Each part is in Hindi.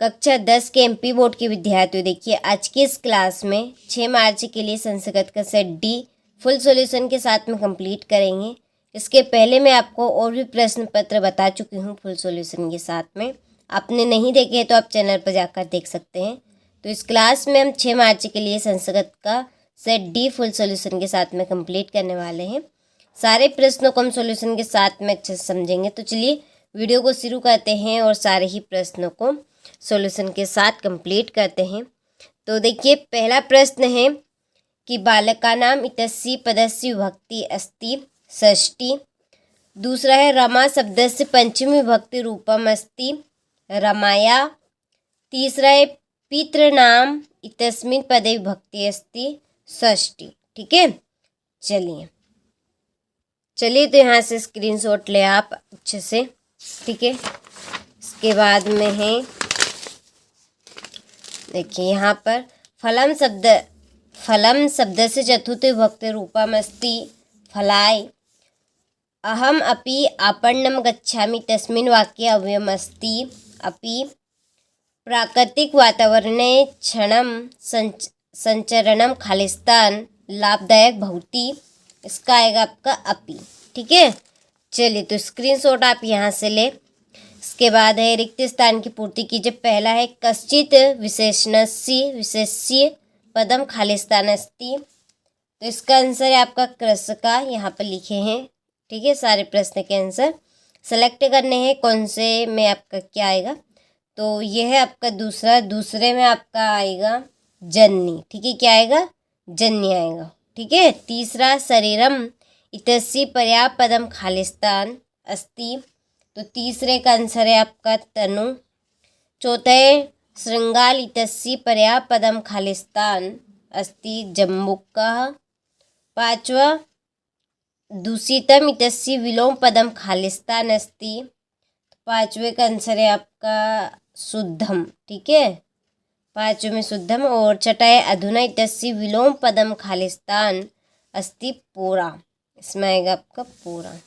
कक्षा 10 के एमपी बोर्ड के विद्यार्थियों, देखिए आज की इस क्लास में 6 मार्च के लिए संस्कृत का सेट डी फुल सॉल्यूशन के साथ में कंप्लीट करेंगे। इसके पहले मैं आपको और भी प्रश्न पत्र बता चुकी हूँ फुल सॉल्यूशन के साथ में। आपने नहीं देखे हैं तो आप चैनल पर जाकर देख सकते हैं। तो इस क्लास में हम 6 मार्च के लिए संस्कृत का सेट डी फुल सॉल्यूशन के साथ में कंप्लीट करने वाले हैं। सारे प्रश्नों को हम सॉल्यूशन के साथ में अच्छे से समझेंगे। तो चलिए वीडियो को शुरू करते हैं और सारे ही प्रश्नों को सॉल्यूशन के साथ कंप्लीट करते हैं। तो देखिए पहला प्रश्न है कि बालकानाम इत्यस्य पदस्य विभक्ति अस्ति षष्ठी। दूसरा है रमा शब्दस्य पंचमी विभक्ति रूपम अस्ति रमाया। तीसरा है पितृनाम इत्यस्मिन् पदे विभक्ति अस्ति षष्ठी। ठीक है, चलिए तो यहाँ से स्क्रीनशॉट ले आप अच्छे से। ठीक है, इसके बाद में है देखिए यहाँ पर फलम शब्द से चतुर्थ विभक्ति रूपम अस्ति फलाय। अहम अपि आपणम गच्छामि तस्मिन् वाक्ये अव्ययम् अस्ति अपि। प्राकृतिक वातावरणे क्षणम संचरणम खालिस्तान लाभदायक भवति। इसका आएगा आपका अपि। ठीक है, चलिए तो स्क्रीनशॉट आप यहाँ से ले। इसके बाद है रिक्त स्थान की पूर्ति कीजिए। पहला है कश्चित विशेष्य पदम खालिस्तान अस्ति। तो इसका आंसर है आपका कृष का, यहाँ पर लिखे हैं। ठीक है, सारे प्रश्न के आंसर सेलेक्ट करने हैं कौन से में आपका क्या आएगा। तो यह है आपका दूसरे में आपका आएगा जन्नी। ठीक है, क्या आएगा? जन्नी आएगा। ठीक है, तीसरा शरीरम इत्यस्य पर्याय पदम खालिस्तान अस्ति। तो तीसरे का आंसर है आपका तनु। चौथा है श्रृंगाल इत्यस्य पर्याय पदम खालिस्तान अस्ति जम्बुका। पांचवा दूषितम इत्यस्य विलोम पदम खालिस्तान अस्ति। पांचवे का आंसर है आपका शुद्धम। ठीक है, पांचवे में शुद्धम। और छठा है अधुना इत्यस्य विलोम पदम खालिस्तान अस्ति पूरा। इसमें आएगा आपका पूरा।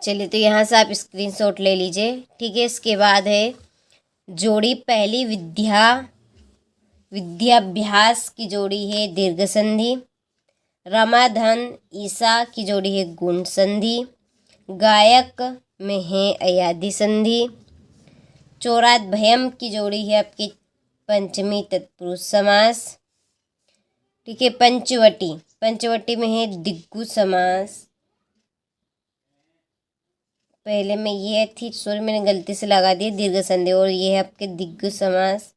चलिए तो यहाँ से आप स्क्रीनशॉट ले लीजिए। ठीक है, इसके बाद है जोड़ी पहली विद्याभ्यास की जोड़ी है दीर्घ संधि। रमाधन ईसा की जोड़ी है गुण संधि। गायक में है अयादि संधि। चोराभयम की जोड़ी है आपकी पंचमी तत्पुरुष समास। ठीक है, पंचवटी में है दिग्गु समास। पहले में ये थी, सॉरी मैंने गलती से लगा दी दीर्घ संधि। और ये है आपके दिग्गु समास।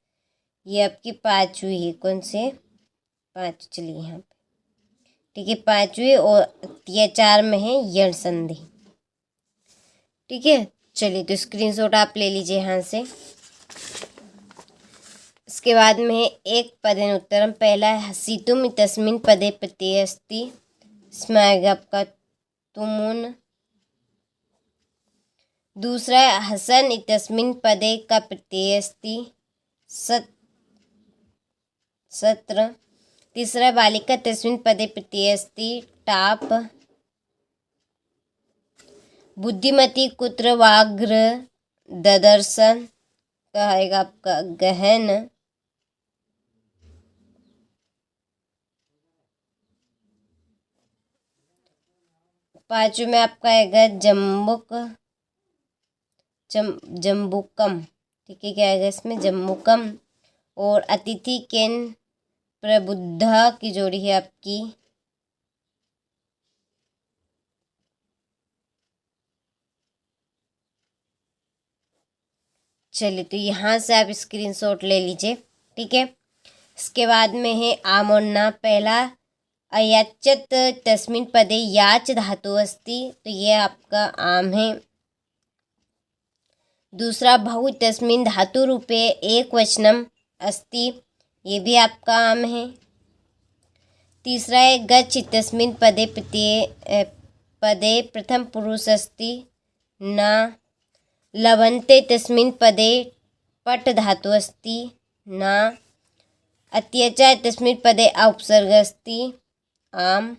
ये आपकी पांचवी है, कौन से? पांच। चलिए यहाँ पे ठीक है, पांचवी। और ये 4 में है यण संधि। ठीक है, चलिए तो स्क्रीनशॉट आप ले लीजिए यहाँ से। इसके बाद में है एक पदेन उत्तरम। पहला है हसीतुम इत्यस्मिन् पदे प्रत्यय अस्ति। इसमें आएगा आपका तुमुन। दूसरा है हसन इत्यस्मिन् पदे का प्रत्यय अस्ति सत्र। तीसरा बालिका इत्यस्मिन् पदे प्रत्यय अस्ति टाप। बुद्धिमती कुत्र व्याघ्र ददर्शन का आएगा आपका गहन। पांचवें में आपका आएगा जम्बुकम। ठीक है, क्या आएगा इसमें? जम्बुकम। और अतिथि केन प्रबुद्ध की जोड़ी है आपकी चलिए तो यहाँ से आप स्क्रीनशॉट ले लीजिए। ठीक है, इसके बाद में है आम और ना। पहला अयाचत तस्मिन् पदे याच धातु अस्ति। तो ये आपका आम है। दूसरा बहु तस्मिन् धातु रूपे एक वचनम अस्ति। ये भी आपका आम है। तीसरा है गच्छ तस्मिन् पदे प्रथम पुरुष अस्ति न। लवन्ते तस्मिन् पदे पट धातु अस्ति न। अत्यचा तस्मिन् पदे उपसर्ग अस्ति आम।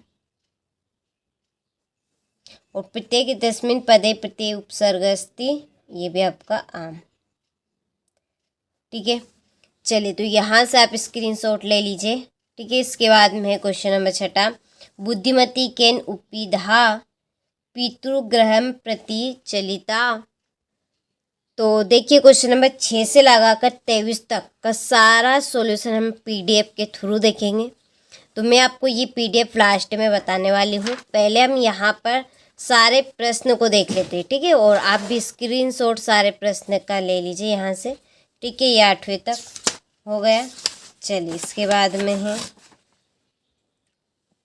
और प्रत्येक तस्मिन् पदे प्रत्यय उपसर्ग अस्ति। ये भी आपका आम। ठीक है, चलिए तो यहाँ से आप स्क्रीनशॉट ले लीजिए। ठीक है, इसके बाद में है क्वेश्चन नंबर 6, बुद्धिमती केन उपिधा पितृग्रहम प्रति चलिता। तो देखिए क्वेश्चन नंबर 6 से लगाकर 23 तक का सारा सॉल्यूशन हम पीडीएफ के थ्रू देखेंगे। तो मैं आपको ये पीडीएफ लास्ट में बताने वाली हूँ। पहले हम यहाँ पर सारे प्रश्न को देख लेते हैं, ठीक है, और आप भी स्क्रीनशॉट सारे प्रश्न का ले लीजिए यहाँ से। ठीक है, ये 8वीं तक हो गया। चलिए इसके बाद में है,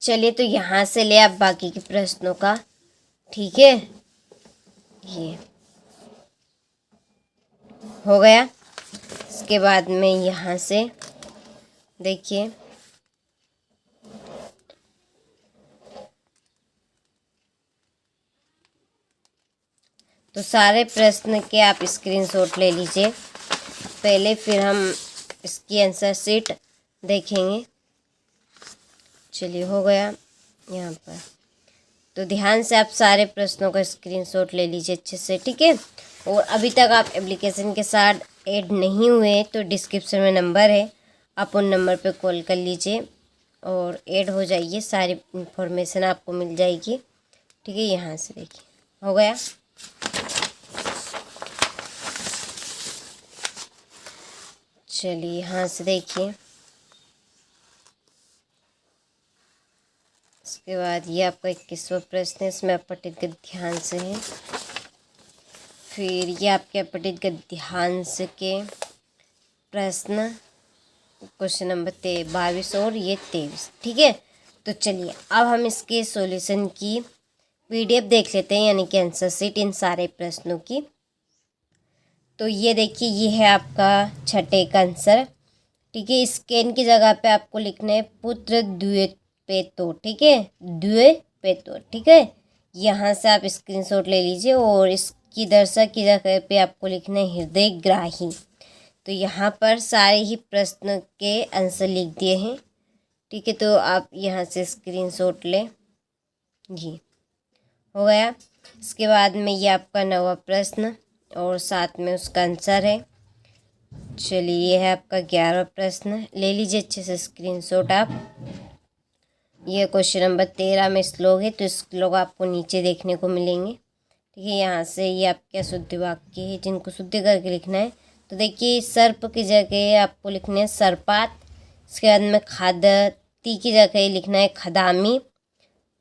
चलिए तो यहाँ से ले आप बाकी के प्रश्नों का। ठीक है, ये हो गया। इसके बाद में यहाँ से देखिए, तो सारे प्रश्न के आप स्क्रीनशॉट ले लीजिए पहले, फिर हम इसकी आंसर शीट देखेंगे। चलिए हो गया यहाँ पर। तो ध्यान से आप सारे प्रश्नों का स्क्रीनशॉट ले लीजिए अच्छे से। ठीक है, और अभी तक आप एप्लीकेशन के साथ ऐड नहीं हुए तो डिस्क्रिप्शन में नंबर है, आप उन नंबर पे कॉल कर लीजिए और ऐड हो जाइए, सारी इन्फॉर्मेशन आपको मिल जाएगी। ठीक है, यहाँ से देखिए हो गया। चलिए यहाँ से देखिए, इसके बाद ये आपका 21वां प्रश्न है, इसमें अपठित गद्यांश से है। फिर ये आपके अपठित गद्यांश के प्रश्न क्वेश्चन नंबर 22 और ये 23। ठीक है, तो चलिए अब हम इसके सॉल्यूशन की पीडीएफ देख लेते हैं, यानी कि आंसर शीट इन सारे प्रश्नों की। तो ये देखिए, ये है आपका 6 का आंसर। ठीक है, स्कैन की जगह पे आपको लिखना है पुत्र द्विपेतो। ठीक है, द्विपेतो। ठीक है, यहाँ से आप स्क्रीनशॉट ले लीजिए और इसकी दर्शक की जगह पे आपको लिखना है हृदयग्राही। तो यहाँ पर सारे ही प्रश्न के आंसर लिख दिए हैं। ठीक है, तो आप यहाँ से स्क्रीनशॉट लें जी, हो गया। इसके बाद में ये आपका 9वां प्रश्न और साथ में उसका आंसर है। चलिए ये है आपका 11वां प्रश्न, ले लीजिए अच्छे से स्क्रीनशॉट आप। ये क्वेश्चन नंबर 13 में श्लोक है, तो श्लोक आपको नीचे देखने को मिलेंगे। ठीक है, यहाँ से ये आपके शुद्ध वाक्य है जिनको शुद्ध करके लिखना है। तो देखिए, सर्प की जगह आपको लिखना है सर्पात। इसके बाद में खादती की जगह लिखना है खदामी।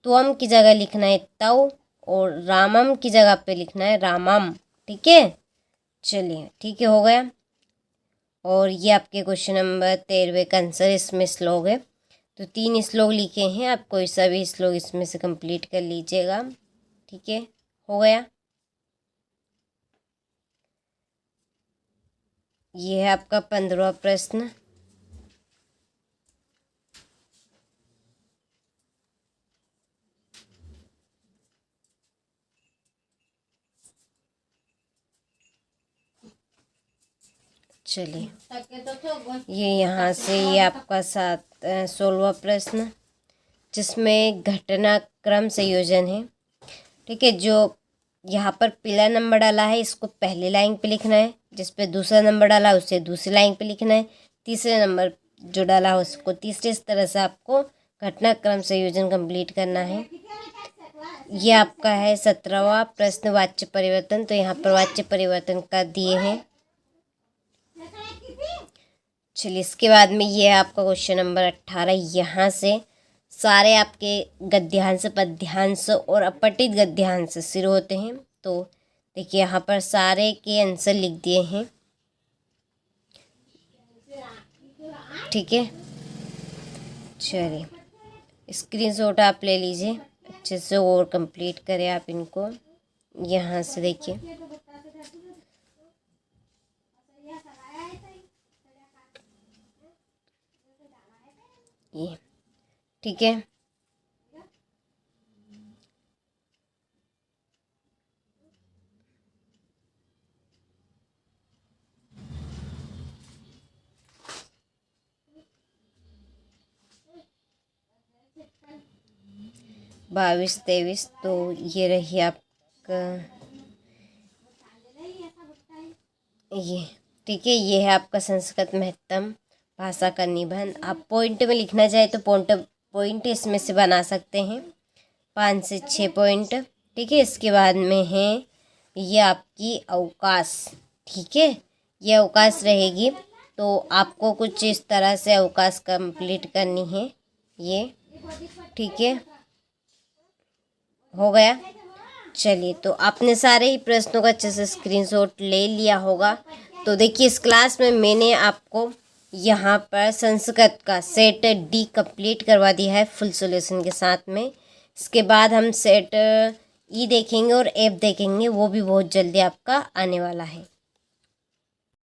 त्वम की जगह लिखना है तव, और रामम की जगह पे लिखना है रामम। ठीक है, चलिए ठीक है, हो गया। और ये आपके क्वेश्चन नंबर 13 का आंसर, इसमें श्लोक है। तो 3 श्लोक लिखे हैं, आप कोई सा भी श्लोक इसमें से कंप्लीट कर लीजिएगा। ठीक है, हो गया। ये है आपका 15वां प्रश्न। चलिए ये यहाँ से ये आपका 16वां प्रश्न, जिसमें घटनाक्रम संयोजन है। ठीक है, जो यहाँ पर पहला नंबर डाला है इसको पहली लाइन पे लिखना है, जिस पे दूसरा नंबर डाला है उसे दूसरी लाइन पे लिखना है, तीसरे नंबर जो डाला है उसको तीसरे। इस तरह से आपको घटनाक्रम संयोजन कंप्लीट करना है। ये आपका है 17वां प्रश्न, वाच्य परिवर्तन। तो यहाँ पर वाच्य परिवर्तन का दिए हैं। चलिए इसके बाद में ये है आपका क्वेश्चन नंबर 18। यहाँ से सारे आपके गद्यांश, पद्यांश और अपठित गद्यांश शुरू होते हैं। तो देखिए यहाँ पर सारे के आंसर लिख दिए हैं। ठीक है, चलिए स्क्रीनशॉट आप ले लीजिए अच्छे से और कंप्लीट करें आप इनको। यहाँ से देखिए, ये ठीक है। बाईस 23, तो ये रही आपका ये ठीक है, ये है आपका संस्कृत महत्तम भाषा का निबंध। आप पॉइंट में लिखना चाहे तो पॉइंट इसमें से बना सकते हैं, 5 से 6 पॉइंट। ठीक है, इसके बाद में है ये आपकी अवकाश। ठीक है, ये अवकाश रहेगी, तो आपको कुछ इस तरह से अवकाश कंप्लीट करनी है ये। ठीक है, हो गया। चलिए, तो आपने सारे ही प्रश्नों का अच्छे से स्क्रीनशॉट ले लिया होगा। तो देखिए, इस क्लास में मैंने आपको यहाँ पर संस्कृत का सेट डी कंप्लीट करवा दिया है फुल सॉल्यूशन के साथ में। इसके बाद हम सेट ई देखेंगे और एफ देखेंगे, वो भी बहुत जल्दी आपका आने वाला है।